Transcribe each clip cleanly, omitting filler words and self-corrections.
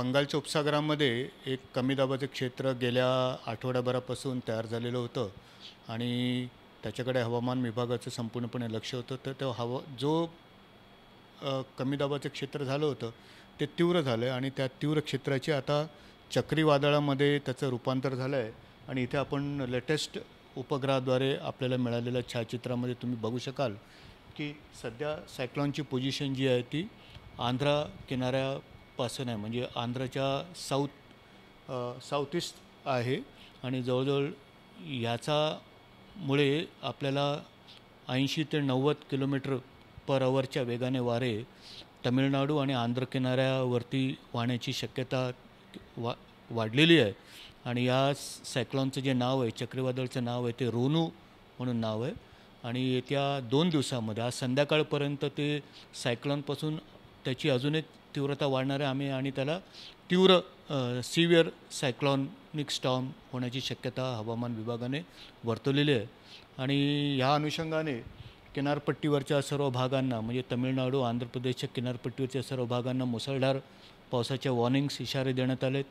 बंगालच्या उपसागरामध्ये एक कमी दाबाचे क्षेत्र गेल्या आठवड्याभरापासून तयार झालेलं होतं आणि त्याच्याकडे हवामान विभागाचं संपूर्णपणे लक्ष होतं. तर तो कमी दाबाचं क्षेत्र झालं होतं ते तीव्र झालं आहे आणि त्या तीव्र क्षेत्राची आता चक्रीवादळामध्ये त्याचं रूपांतर झालं आहे. आणि इथे आपण लेटेस्ट उपग्रहाद्वारे आपल्याला मिळालेल्या छायाचित्रामध्ये तुम्ही बघू शकाल की सध्या सायक्लॉनची पोझिशन जी आहे ती आंध्रा किनाऱ्यापासून आहे, म्हणजे आंध्राच्या साऊथ ईस्ट आहे. आणि जवळजवळ याचामुळे आपल्याला 80 ते 90 किलोमीटर पर आवरच्या वेगाने वारे तमिळनाडू आणि आंध्र किनाऱ्यावरती वाहण्याची शक्यता वाढलेली आहे. आणि या सायक्लॉनचं जे नाव आहे, चक्रीवादळाचं नाव आहे, ते रोनू म्हणून नाव आहे. आणि येत्या 2 दिवसामध्ये आज संध्याकाळपर्यंत ते सायक्लॉनपासून त्याची अजून एक तीव्रता वाढणार आहे आणि त्याला तीव्र सिव्हिअर सायक्लॉनिक स्टॉर्म होण्याची शक्यता हवामान विभागाने वर्तवलेली आहे. आणि ह्या अनुषंगाने किनारपट्टीवरच्या सर्व भागांना, म्हणजे तमिळनाडू आंध्र प्रदेशच्या किनारपट्टीवरच्या सर्व भागांना मुसळधार पावसाच्या वॉर्निंग्स, इशारे देण्यात आलेत.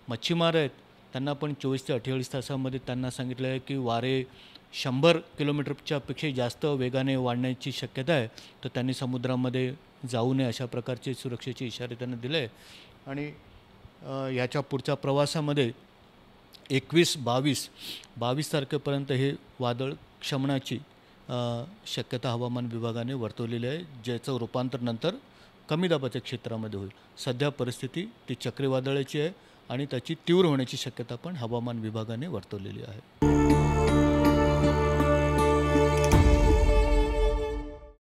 मच्छीमार आहेत त्यांना पण 24 ते 48 तासामध्ये त्यांना सांगितलं आहे की वारे 100 किलोमीटरच्या पेक्षा जास्त वेगाने वाढण्याची शक्यता आहे, तर त्यांनी समुद्रामध्ये जाऊ नये अशा प्रकारचे सुरक्षेचे इशारे त्यांना दिले आहे. आणि ह्याच्या पुढच्या प्रवासामध्ये 22 तारखेपर्यंत हे वादळ शमनाची शक्यता हवामान विभागाने वर्तवलेली आहे, ज्याचं रूपांतर नंतर कमी दाबाच्या क्षेत्रामध्ये होईल. सध्या परिस्थिती ती चक्रीवादळाची आहे आणि त्याची तीव्र होण्याची शक्यता पण हवामान विभागाने वर्तवलेली आहे.